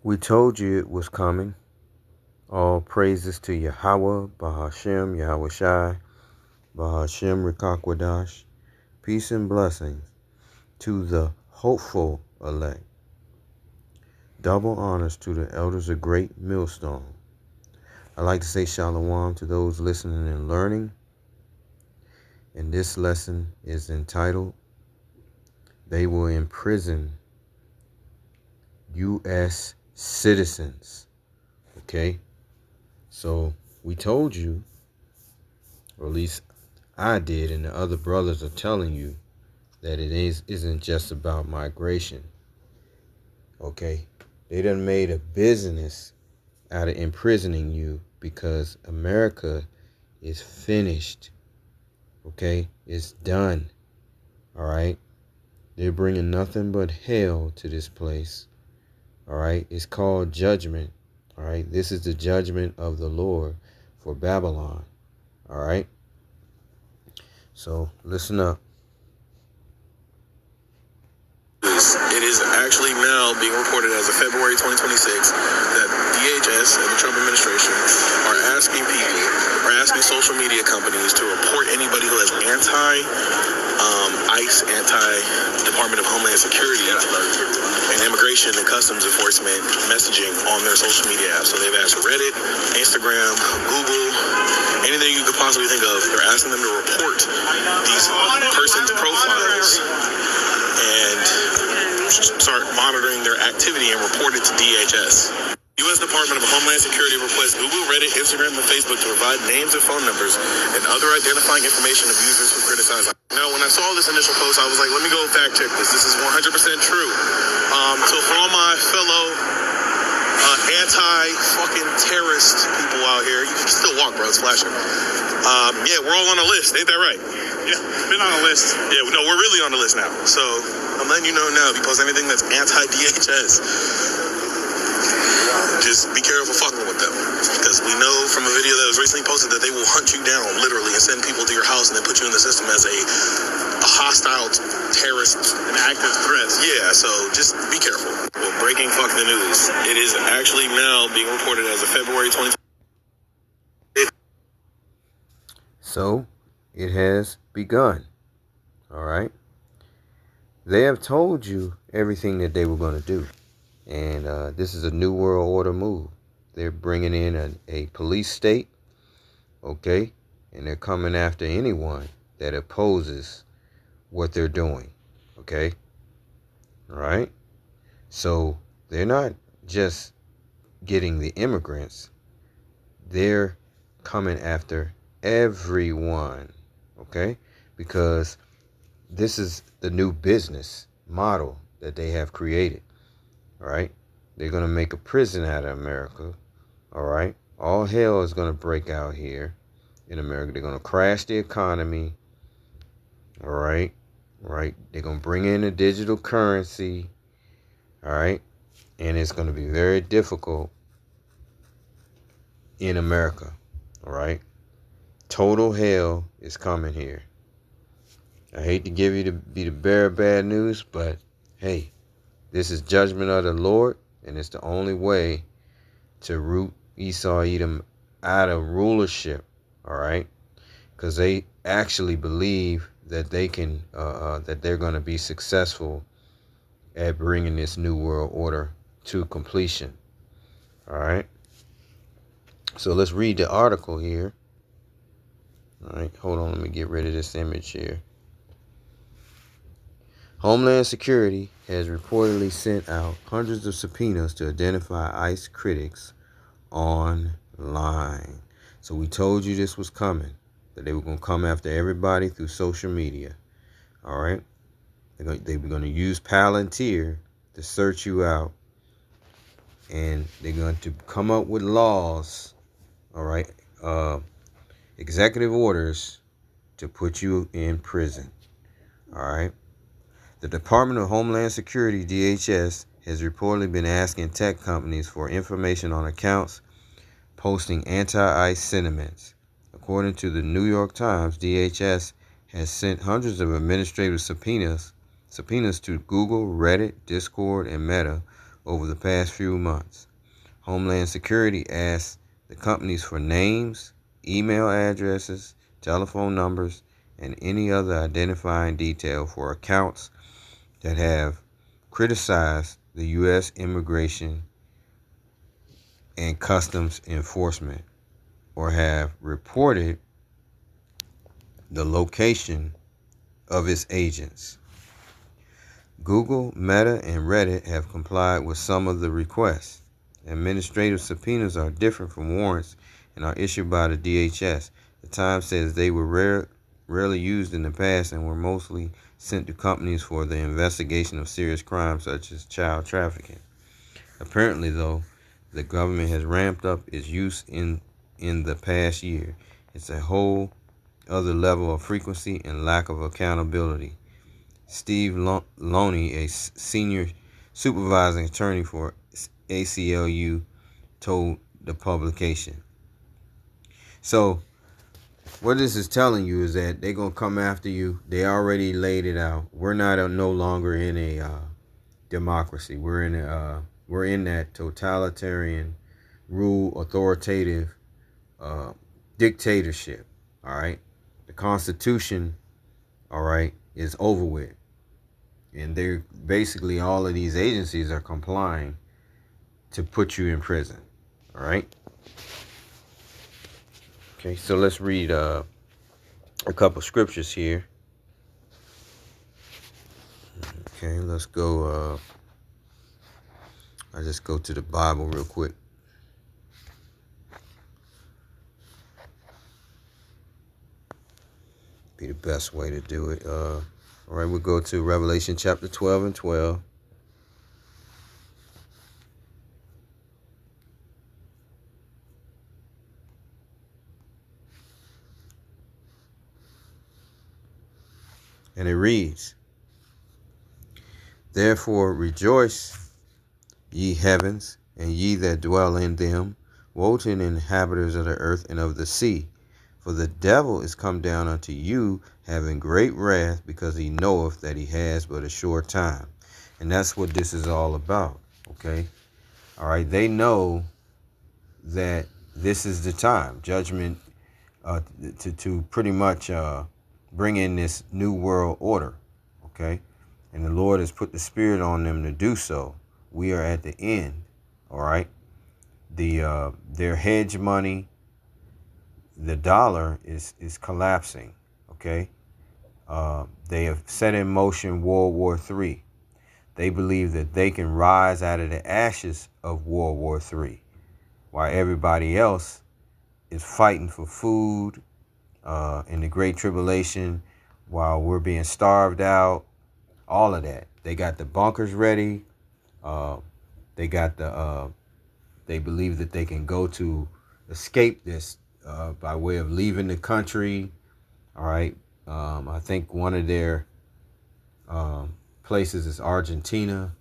We told you it was coming. All praises to Yahweh, Bahashem, Yahweh Shai, Bahashem Rikakwadash. Peace and blessings to the hopeful elect. Double honors to the elders of Great Millstone. I'd like to say shalom to those listening and learning. And this lesson is entitled, They Will Imprison U.S. Citizens. Okay? So we told you, or at least I did, and the other brothers are telling you, that it isn't just about migration. Okay? They done made a business out of imprisoning you because America is finished. Okay? It's done. All right? They're bringing nothing but hell to this place. All right? It's called judgment. All right? This is the judgment of the Lord for Babylon. All right? So listen up. It is actually now being reported as of February 2026 that DHS and the Trump administration are asking social media companies to report anybody who has ICE, Department of Homeland Security, and Immigration and Customs Enforcement messaging on their social media apps. So they've asked Reddit, Instagram, Google, anything you could possibly think of. They're asking them to report these persons' profiles and start monitoring their activity and report it to DHS. U.S. Department of Homeland Security requests Google, Reddit, Instagram, and Facebook to provide names and phone numbers and other identifying information of users who criticize. Now, when I saw this initial post, I was like, let me go fact check this. This is 100% true. So for all my fellow anti-fucking terrorist people out here, you can still walk, bro. It's flashing. Yeah, we're all on a list. Ain't that right? Yeah, been on a list. Yeah, no, we're really on the list now. So I'm letting you know now, if you post anything that's anti-DHS, just be careful fucking with them, because we know from a video that was recently posted that they will hunt you down literally and send people to your house and then put you in the system as a hostile terrorist, an active threat. Yeah, so just be careful. Well, breaking fuck the news. It is actually now being reported as of February 2020. So it has begun. All right. They have told you everything that they were going to do. And this is a New World Order move. They're bringing in a police state, okay? And they're coming after anyone that opposes what they're doing, okay? All right? So they're not just getting the immigrants. They're coming after everyone, okay? Because this is the new business model that they have created. All right, they're going to make a prison out of America. All right, all hell is going to break out here in America. They're going to crash the economy. All right, they're going to bring in a digital currency. All right, and it's going to be very difficult in America. All right, total hell is coming here. I hate to give you the bearer of bad news, but hey, this is judgment of the Lord, and it's the only way to root Esau Edom out of rulership, all right? Because they actually believe that they can, that they're going to be successful at bringing this new world order to completion, all right? So let's read the article here. All right, hold on, let me get rid of this image here. Homeland Security has reportedly sent out hundreds of subpoenas to identify ICE critics online. So we told you this was coming, that they were going to come after everybody through social media. All right? They were going to use Palantir to search you out. And they're going to come up with laws, all right, executive orders to put you in prison. All right? The Department of Homeland Security, DHS, has reportedly been asking tech companies for information on accounts posting anti-ICE sentiments. According to the New York Times, DHS has sent hundreds of administrative subpoenas to Google, Reddit, Discord, and Meta over the past few months. Homeland Security asked the companies for names, email addresses, telephone numbers, and any other identifying detail for accounts that have criticized the U.S. Immigration and Customs Enforcement or have reported the location of its agents. Google, Meta, and Reddit have complied with some of the requests. Administrative subpoenas are different from warrants and are issued by the DHS. The Times says they were rarely used in the past and were mostly sent to companies for the investigation of serious crimes such as child trafficking. Apparently, though, the government has ramped up its use in the past year. It's a whole other level of frequency and lack of accountability. Steve Loney, a senior supervising attorney for ACLU, told the publication. So what this is telling you is that they're going to come after you. They already laid it out. We're no longer in a democracy. We're in that totalitarian rule, authoritative dictatorship. All right. The Constitution, all right, is over with. And they're basically, all of these agencies are complying to put you in prison. All right. Okay, so let's read a couple scriptures here. Okay, let's go. I just go to the Bible real quick. Be the best way to do it. All right, we'll go to Revelation chapter 12 and 12. And it reads, "Therefore rejoice, ye heavens, and ye that dwell in them. Woe to the inhabitants of the earth and of the sea. For the devil is come down unto you, having great wrath, because he knoweth that he has but a short time." And that's what this is all about, okay? All right, they know that this is the time, judgment, to pretty much bring in this new world order, okay? And the Lord has put the Spirit on them to do so. We are at the end, all right? Their hedge money, the dollar is collapsing, okay? They have set in motion World War III. They believe that they can rise out of the ashes of World War III, while everybody else is fighting for food in the Great Tribulation, while we're being starved out, all of that. They got the bunkers ready. They got they believe that they can go to escape this by way of leaving the country. All right. I think one of their places is Argentina,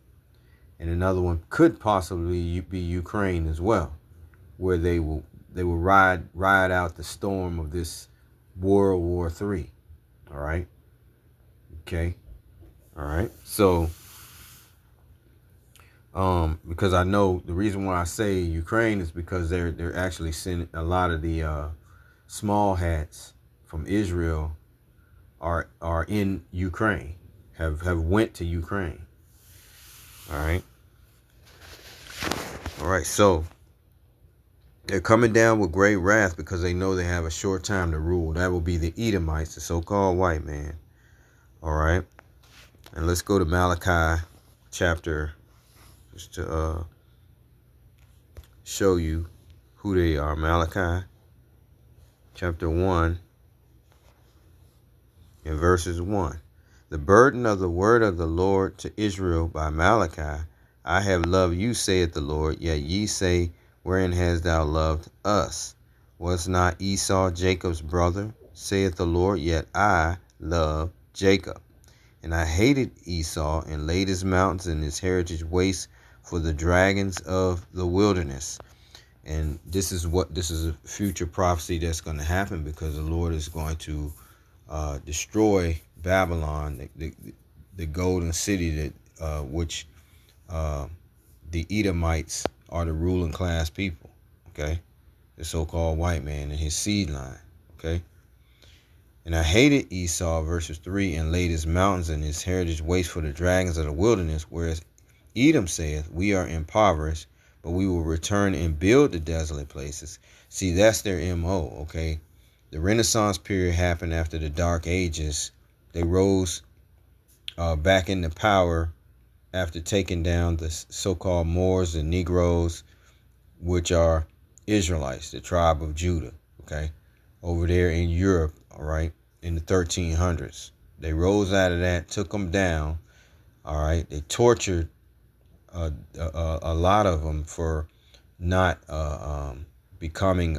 and another one could possibly be Ukraine as well, where they will ride out the storm of this World War III. All right. Okay. All right. So, because I know the reason why I say Ukraine is because they're actually sending a lot of the small hats from Israel are in Ukraine, have went to Ukraine. All right. All right. So they're coming down with great wrath because they know they have a short time to rule. That will be the Edomites, the so-called white man. All right. And let's go to Malachi chapter, just to show you who they are. Malachi chapter 1 and verses 1. "The burden of the word of the Lord to Israel by Malachi. I have loved you, saith the Lord. Yet ye say, wherein hast thou loved us? Was not Esau Jacob's brother, saith the Lord? Yet I love Jacob. And I hated Esau, and laid his mountains and his heritage waste for the dragons of the wilderness." And this is a future prophecy that's going to happen, because the Lord is going to destroy Babylon, the golden city that which the Edomites are the ruling class people. Okay, the so-called white man and his seed line. Okay. And I hated Esau, verses 3, and laid his mountains and his heritage waste for the dragons of the wilderness. Whereas Edom saith, we are impoverished, but we will return and build the desolate places. See, that's their MO, okay? The Renaissance period happened after the Dark Ages. They rose back into power after taking down the so-called Moors and Negroes, which are Israelites, the tribe of Judah, okay? Over there in Europe, all right, in the 1300s. They rose out of that, took them down, all right? They tortured a lot of them for not becoming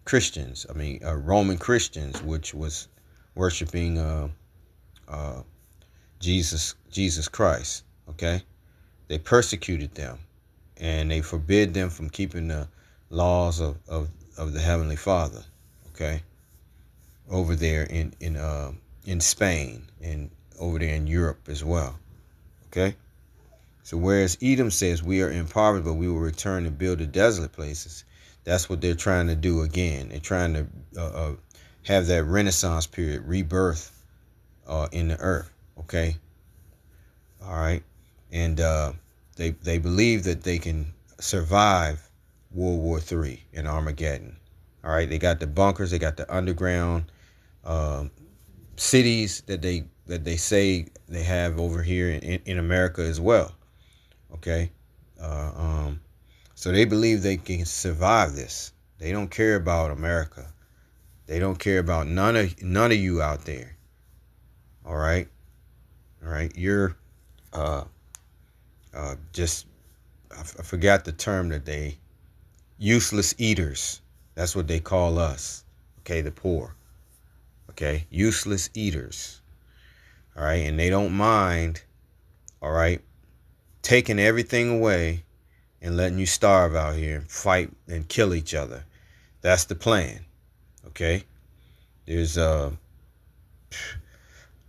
Christians. I mean, Roman Christians, which was worshiping Jesus Christ, okay? They persecuted them, and they forbid them from keeping the laws of the Heavenly Father, okay? Over there in Spain and over there in Europe as well. Okay. So whereas Edom says we are impoverished, but we will return and build the desolate places, that's what they're trying to do again. They're trying to have that Renaissance period, rebirth in the earth. Okay. All right. And they believe that they can survive World War III and Armageddon. All right. They got the bunkers. They got the underground cities that they say they have over here in America as well. Okay, so they believe they can survive this. They don't care about America. They don't care about none of you out there. All right, You're just I forgot the term that they useless eaters. That's what they call us. Okay, the poor. Okay, useless eaters. All right, and they don't mind. All right, taking everything away and letting you starve out here and fight and kill each other. That's the plan. Okay, there's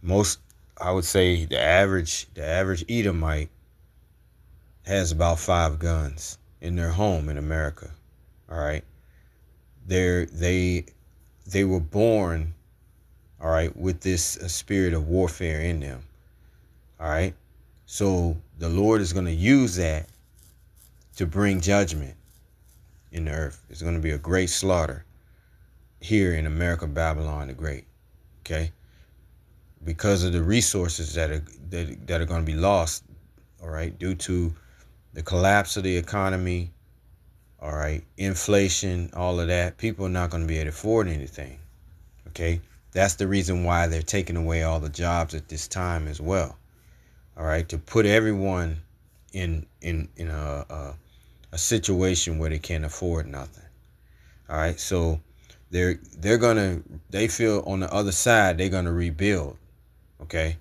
most, I would say the average Edomite has about 5 guns in their home in America. All right, they were born, all right, with this spirit of warfare in them. All right, so the Lord is going to use that to bring judgment in the earth. It's going to be a great slaughter here in America, Babylon the Great. Okay, because of the resources that are going to be lost. All right, due to the collapse of the economy. All right, inflation, all of that. People are not going to be able to afford anything. Okay, that's the reason why they're taking away all the jobs at this time as well. All right, to put everyone in a situation where they can't afford nothing. All right, so they feel on the other side they're gonna rebuild. Okay.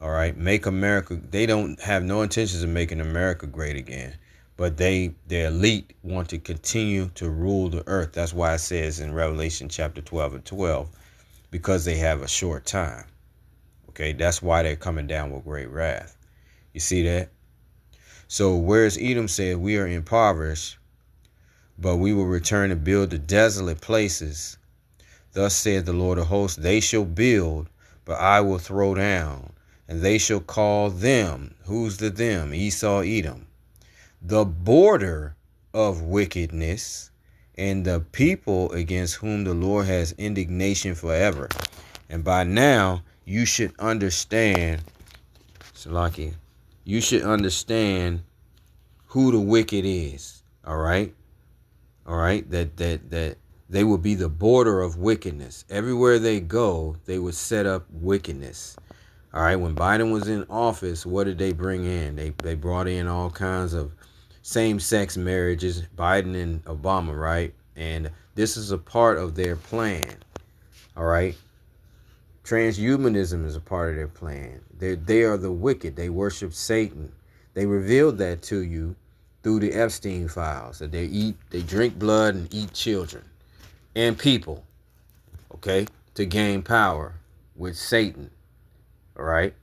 All right, make America. They don't have no intentions of making America great again, but their elite want to continue to rule the earth. That's why it says in Revelation chapter 12:12, because they have a short time. Okay, that's why they're coming down with great wrath. You see that? So whereas Edom said, we are impoverished, but we will return and build the desolate places. Thus saith the Lord of hosts, they shall build, but I will throw down, and they shall call them, who's the them? Esau, Edom, the border of wickedness, and the people against whom the Lord has indignation forever. And by now, you should understand, Salaki, you should understand who the wicked is. All right. That they will be the border of wickedness. Everywhere they go, they would set up wickedness. All right. When Biden was in office, what did they bring in? They brought in all kinds of same-sex marriages, Biden and Obama, right? And this is a part of their plan. All right. Transhumanism is a part of their plan. They are the wicked. They worship Satan. They revealed that to you through the Epstein files, that they drink blood and eat children and people, okay, to gain power with Satan. All right.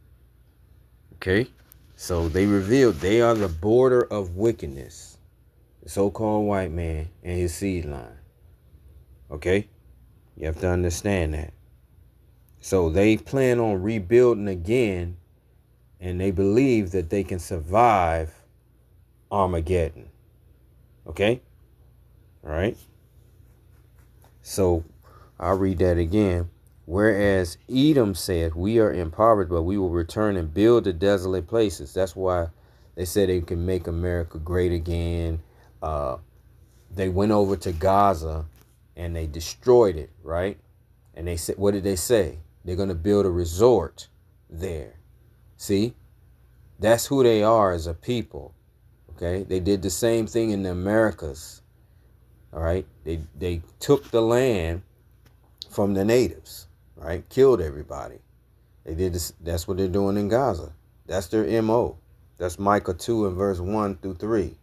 Okay. So they revealed they are the border of wickedness, the so-called white man and his seed line. Okay? You have to understand that. So they plan on rebuilding again, and they believe that they can survive Armageddon. Okay? All right? So I'll read that again. Whereas Edom said, we are impoverished, but we will return and build the desolate places. That's why they said they can make America great again. They went over to Gaza and they destroyed it, right? And they said, what did they say? They're going to build a resort there. See? That's who they are as a people. Okay? They did the same thing in the Americas. All right? They took the land from the natives, right? Killed everybody. They did this. That's what they're doing in Gaza. That's their MO. That's Micah 2 and verse 1 through 3.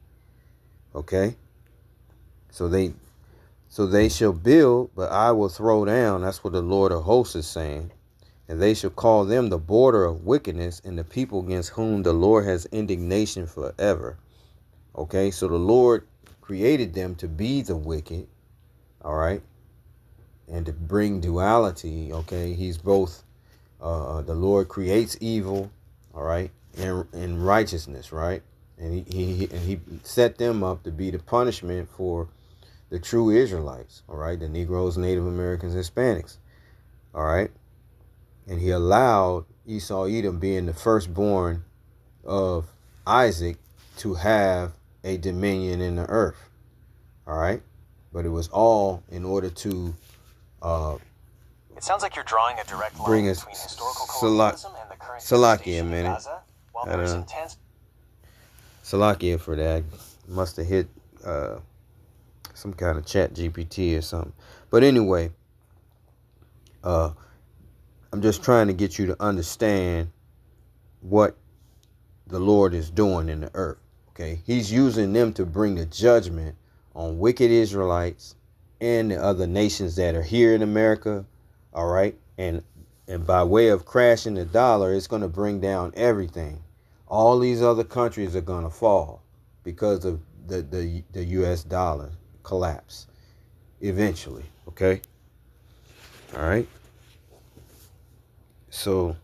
Okay? So they shall build, but I will throw down. That's what the Lord of hosts is saying. And they shall call them the border of wickedness and the people against whom the Lord has indignation forever. Okay, so the Lord created them to be the wicked, all right, and to bring duality. Okay, he's both. The Lord creates evil, all right, and righteousness, right, and he set them up to be the punishment for the true Israelites, all right, the Negroes, Native Americans, Hispanics, all right. And he allowed Esau, Edom, being the firstborn of Isaac, to have a dominion in the earth. All right. But it was all in order to it sounds like you're drawing a direct line bring us between historical colonialism and the current Salakia a devastation in minute. Gaza, while there is intense Salakia for that. Must have hit some kind of chat GPT or something. But anyway, I'm just trying to get you to understand what the Lord is doing in the earth. Okay, he's using them to bring the judgment on wicked Israelites and the other nations that are here in America. All right, and by way of crashing the dollar, it's going to bring down everything. All these other countries are going to fall because of the U.S. dollar collapse eventually. Okay, all right. So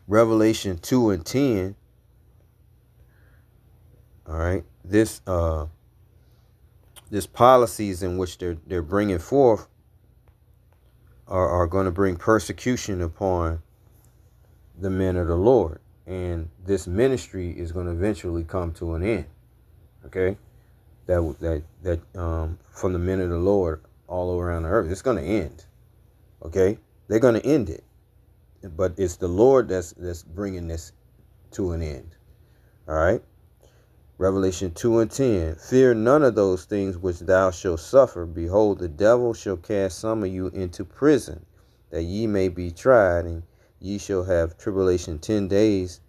Revelation 2 and 10. All right. This policies in which they're bringing forth are going to bring persecution upon the men of the Lord, and this ministry is going to eventually come to an end. Okay, that from the men of the Lord all around the earth, it's going to end. Okay, they're going to end it, but it's the Lord that's bringing this to an end. All right. Revelation 2 and 10. Fear none of those things which thou shalt suffer. Behold, the devil shall cast some of you into prison, that ye may be tried, and ye shall have tribulation 10 days.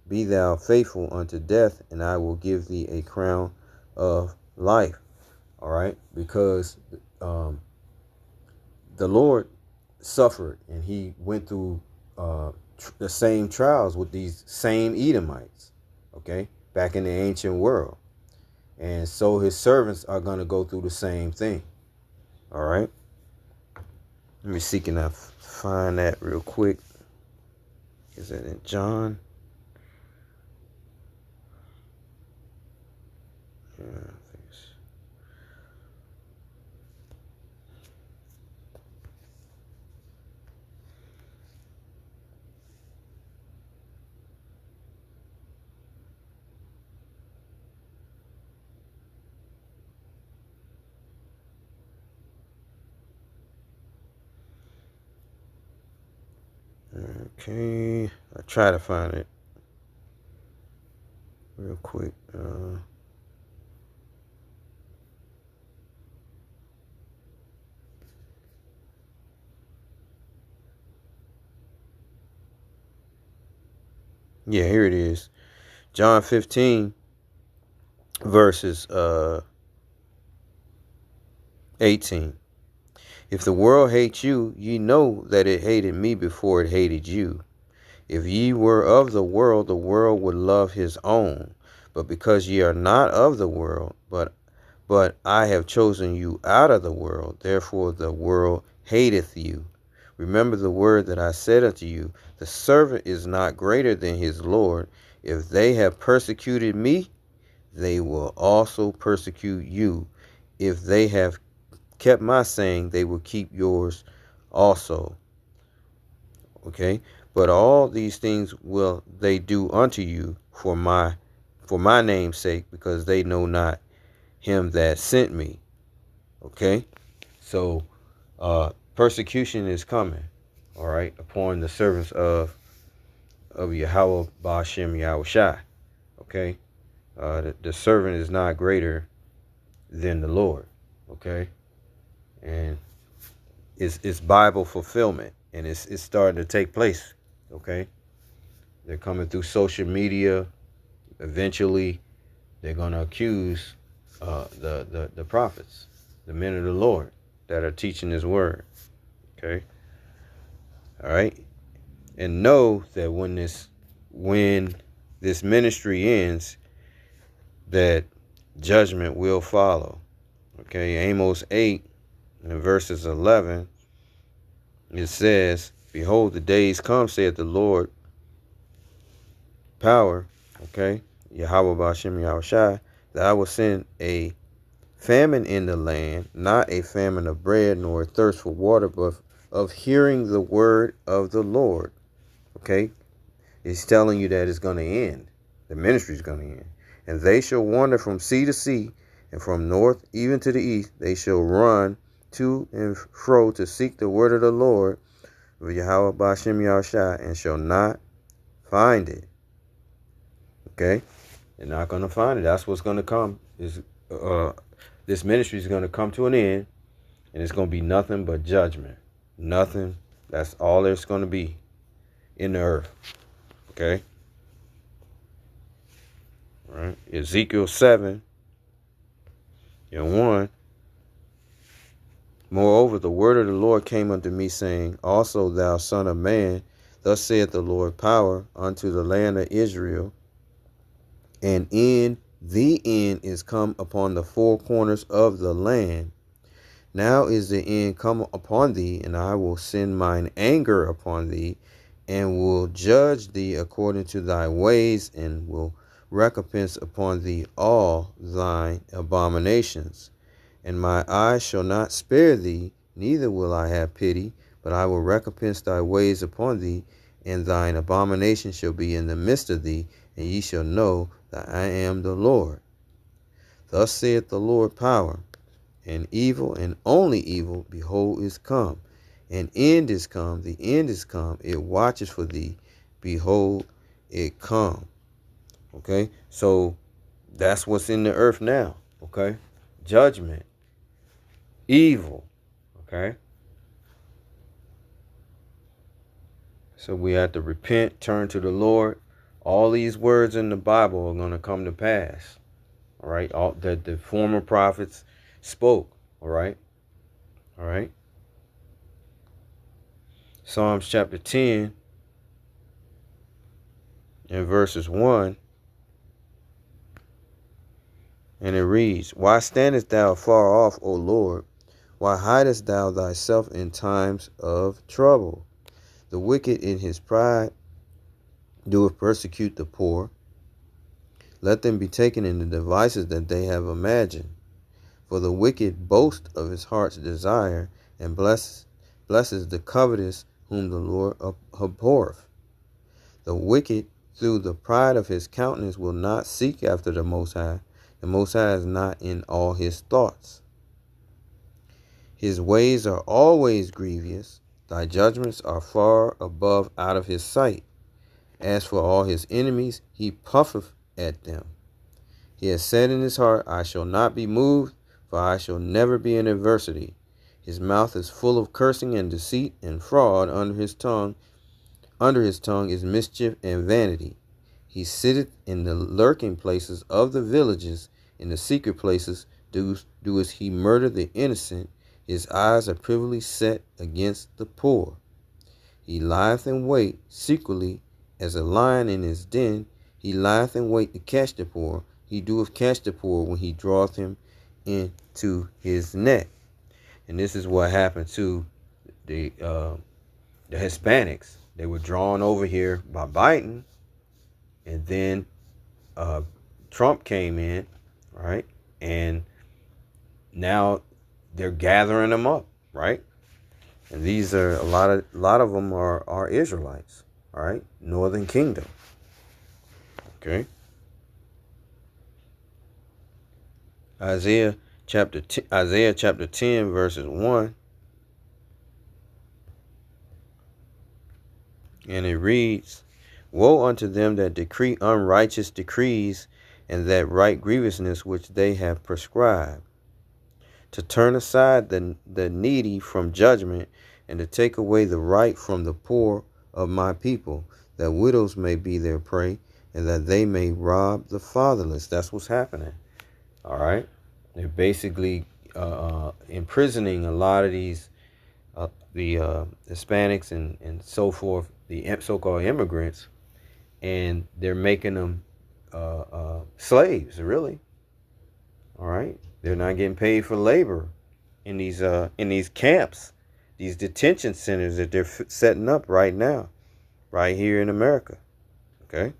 Be thou faithful unto death, and I will give thee a crown of life. All right? Because the Lord suffered, and he went through the same trials with these same Edomites. Okay? Back in the ancient world. And so his servants are going to go through the same thing. All right. Let me see, can I find that real quick? Is that in John? Yeah, I think it's... Okay, I try to find it real quick. Yeah, here it is. John 15 verses 18. If the world hates you, ye know that it hated me before it hated you. If ye were of the world would love his own. But because ye are not of the world, but I have chosen you out of the world, therefore the world hateth you. Remember the word that I said unto you, the servant is not greater than his Lord. If they have persecuted me, they will also persecute you. If they have kept my saying, they will keep yours also. Okay? But all these things will they do unto you for my name's sake, because they know not him that sent me. Okay? So persecution is coming, all right, upon the servants of Yahweh Ba'ashem Yahushai. Okay? The servant is not greater than the Lord. Okay? And it's Bible fulfillment, and it's starting to take place. Okay? They're coming through social media. Eventually, they're going to accuse the prophets, the men of the Lord that are teaching his word. Okay? All right? And know that when this ministry ends, that judgment will follow. Okay? Amos 8 and verses 11, it says, behold, the days come, saith the Lord, power, okay, Yahweh Ba'ashem Yahushai, that I will send a famine in the land, not a famine of bread, nor a thirst for water, but of hearing the word of the Lord. Okay? It's telling you that it's going to end. The ministry is going to end. And they shall wander from sea to sea, and from north even to the east. They shall run to and fro to seek the word of the Lord, of Yahweh Ba'ashem Yahushai, and shall not find it. Okay? They're not going to find it. That's what's going to come. This ministry is going to come to an end, and it's going to be nothing but judgment. Nothing. That's all there's going to be in the earth. Okay? All right? Ezekiel 7 and 1. Moreover, the word of the Lord came unto me, saying, also thou son of man, thus saith the Lord, power unto the land of Israel, and in the end is come upon the four corners of the land. Now is the end come upon thee, and I will send mine anger upon thee, and will judge thee according to thy ways, and will recompense upon thee all thine abominations. And my eyes shall not spare thee, neither will I have pity, but I will recompense thy ways upon thee, and thine abomination shall be in the midst of thee, and ye shall know that I am the Lord. Thus saith the Lord power, and evil, and only evil, behold, is come. An end is come, the end is come, it watches for thee, behold, it come. Okay, so that's what's in the earth now. Okay, judgment, evil. Okay, so we have to repent, turn to the Lord. All these words in the Bible are going to come to pass. All right, all that the former prophets spoke. All right, all right. Psalms chapter 10 and verses 1. And it reads, why standest thou far off, O Lord? Why hidest thou thyself in times of trouble? The wicked in his pride doeth persecute the poor. Let them be taken in the devices that they have imagined. For the wicked boasts of his heart's desire, and blesses the covetous whom the Lord abhorreth. The wicked through the pride of his countenance will not seek after the Most High. The Most High is not in all his thoughts. His ways are always grievous. Thy judgments are far above out of his sight. As for all his enemies, he puffeth at them. He has said in his heart, I shall not be moved, for I shall never be in adversity. His mouth is full of cursing and deceit and fraud. Under his tongue is mischief and vanity. He sitteth in the lurking places of the villages. In the secret places doeth he murder the innocent. His eyes are privily set against the poor. He lieth in wait secretly as a lion in his den, he lieth in wait to catch the poor. He doeth catch the poor when he draweth him into his net. And this is what happened to the Hispanics. They were drawn over here by Biden, and then Trump came in, right? And now they're gathering them up, right? And these are a lot of them are Israelites, all right? Northern Kingdom. Okay. Isaiah chapter 10 verses 1, and it reads, "Woe unto them that decree unrighteous decrees, and that write grievousness which they have prescribed, to turn aside the needy from judgment, and to take away the right from the poor of my people, that widows may be their prey, and that they may rob the fatherless." That's what's happening. All right. They're basically imprisoning a lot of these the Hispanics and so forth, the so-called immigrants, and they're making them slaves, really. All right. They're not getting paid for labor in these camps, these detention centers that they're setting up right now, right here in America. Okay.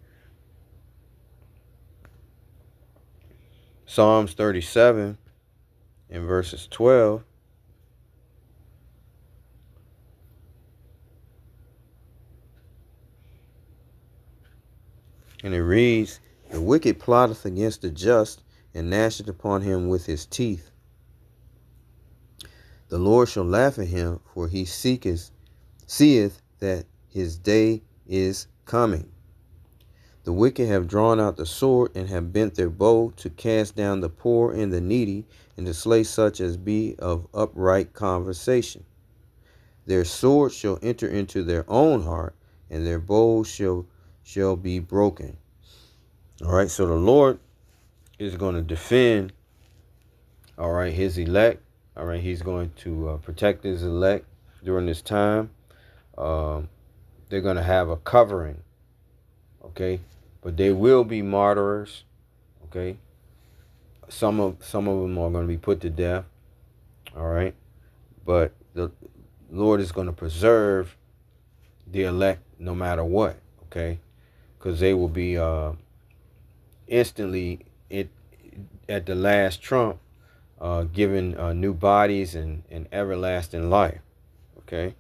Psalms 37 in verses 12. And it reads, "The wicked plotteth against the just, and gnasheth upon him with his teeth. The Lord shall laugh at him, for he seeth that his day is coming. The wicked have drawn out the sword, and have bent their bow, to cast down the poor and the needy, and to slay such as be of upright conversation. Their sword shall enter into their own heart, and their bows shall be broken." All right, so the Lord is going to defend, all right, his elect. All right, he's going to protect his elect during this time. They're going to have a covering, okay, but they will be martyrs, okay. Some of them are going to be put to death, all right, but the Lord is going to preserve the elect no matter what, okay, because they will be instantly at the last trump given new bodies and everlasting life. Okay.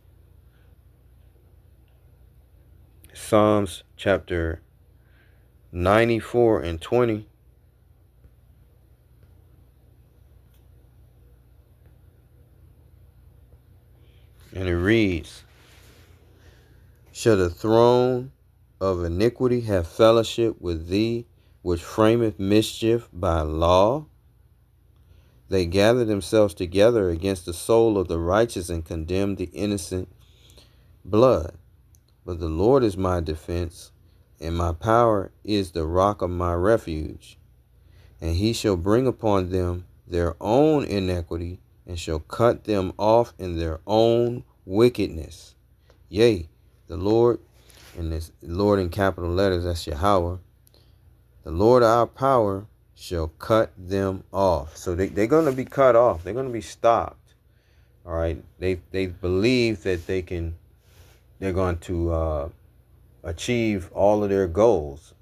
Psalms chapter 94 and 20. And it reads, "Shall the throne of iniquity have fellowship with thee, which frameth mischief by law? They gather themselves together against the soul of the righteous, and condemn the innocent blood. But the Lord is my defense, and my power is the rock of my refuge. And he shall bring upon them their own iniquity, and shall cut them off in their own wickedness. Yea, the Lord," and this Lord in capital letters, that's Yahweh, "the Lord our power shall cut them off." So they're going to be cut off. They're going to be stopped. All right. They believe that they're going to achieve all of their goals,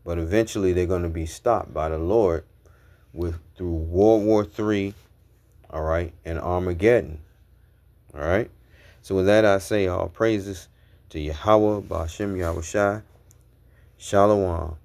but eventually they're going to be stopped by the Lord through World War III, all right, and Armageddon. All right. So with that, I say all praises to Yahweh, Ba'ashem Yahushai. Shalom.